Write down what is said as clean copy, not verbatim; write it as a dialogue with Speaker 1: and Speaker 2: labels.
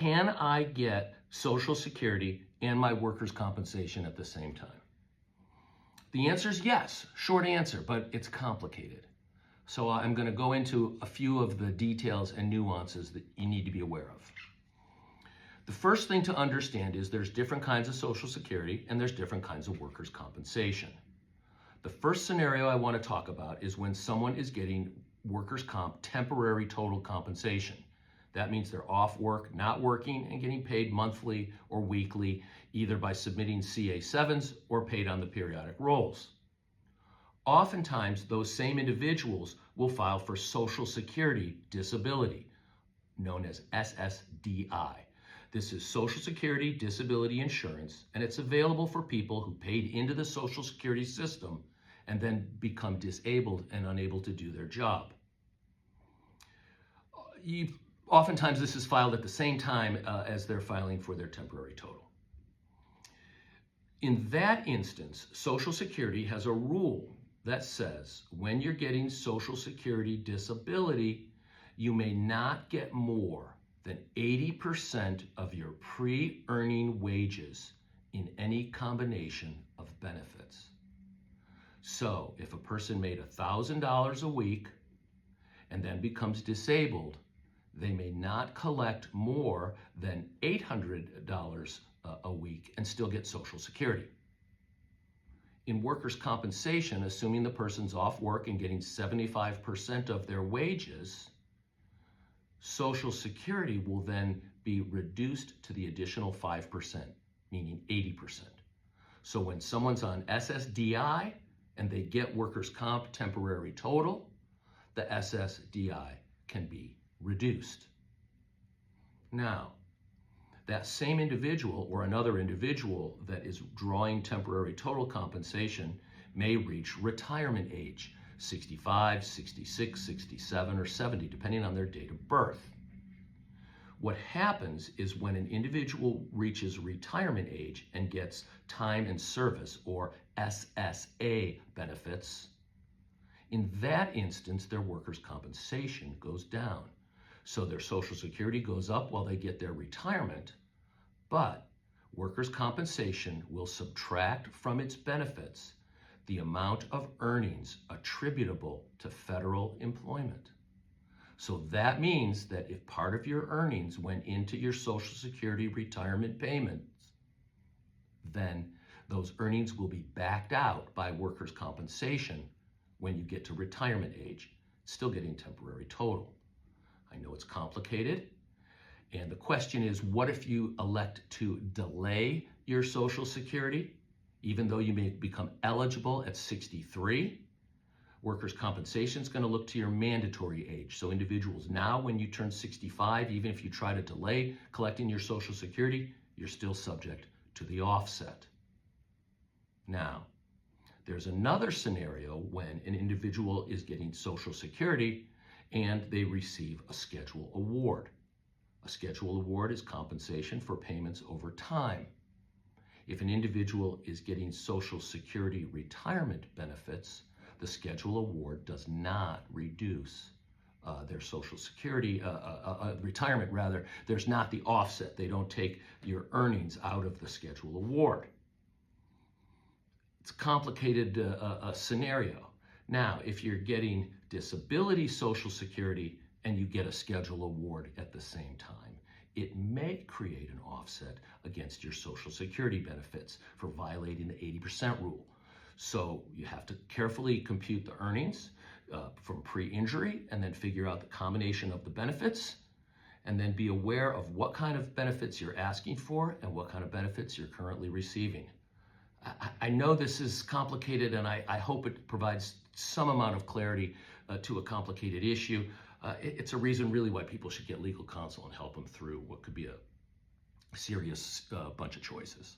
Speaker 1: Can I get Social Security and my workers' compensation at the same time? The answer is yes, short answer, but it's complicated. So I'm going to go into a few of the details and nuances that you need to be aware of. The first thing to understand is there's different kinds of Social Security and there's different kinds of workers' compensation. The first scenario I want to talk about is when someone is getting workers' comp temporary total compensation. That means they're off work, not working, and getting paid monthly or weekly, either by submitting CA-7s or paid on the periodic rolls. Oftentimes, those same individuals will file for Social Security disability, known as SSDI. This is Social Security Disability Insurance, and it's available for people who paid into the Social Security system and then become disabled and unable to do their job. Oftentimes, this is filed at the same time as they're filing for their temporary total. In that instance, Social Security has a rule that says when you're getting Social Security disability, you may not get more than 80% of your pre-earning wages in any combination of benefits. So if a person made $1,000 a week and then becomes disabled, they may not collect more than $800 a week and still get Social Security. In workers' compensation, assuming the person's off work and getting 75% of their wages, Social Security will then be reduced to the additional 5%, meaning 80%. So when someone's on SSDI and they get workers' comp temporary total, the SSDI can be reduced. Now, that same individual or another individual that is drawing temporary total compensation may reach retirement age, 65, 66, 67, or 70, depending on their date of birth. What happens is when an individual reaches retirement age and gets time and service, or SSA benefits, in that instance, their workers' compensation goes down. So their Social Security goes up while they get their retirement, but workers' compensation will subtract from its benefits the amount of earnings attributable to federal employment. So that means that if part of your earnings went into your Social Security retirement payments, then those earnings will be backed out by workers' compensation when you get to retirement age, still getting temporary total. I know it's complicated, and the question is, what if you elect to delay your Social Security, even though you may become eligible at 63? Workers' compensation is going to look to your mandatory age. So individuals now, when you turn 65, even if you try to delay collecting your Social Security, you're still subject to the offset. Now, there's another scenario when an individual is getting Social Security and they receive a schedule award. A schedule award is compensation for payments over time. If an individual is getting Social Security retirement benefits, the schedule award does not reduce their Social Security, retirement rather. There's not the offset. They don't take your earnings out of the schedule award. It's a complicated scenario. Now, if you're getting disability Social Security and you get a schedule award at the same time, it may create an offset against your Social Security benefits for violating the 80% rule. So you have to carefully compute the earnings from pre-injury and then figure out the combination of the benefits, and then be aware of what kind of benefits you're asking for and what kind of benefits you're currently receiving. I know this is complicated, and I hope it provides some amount of clarity to a complicated issue. It's a reason really why people should get legal counsel and help them through what could be a serious bunch of choices.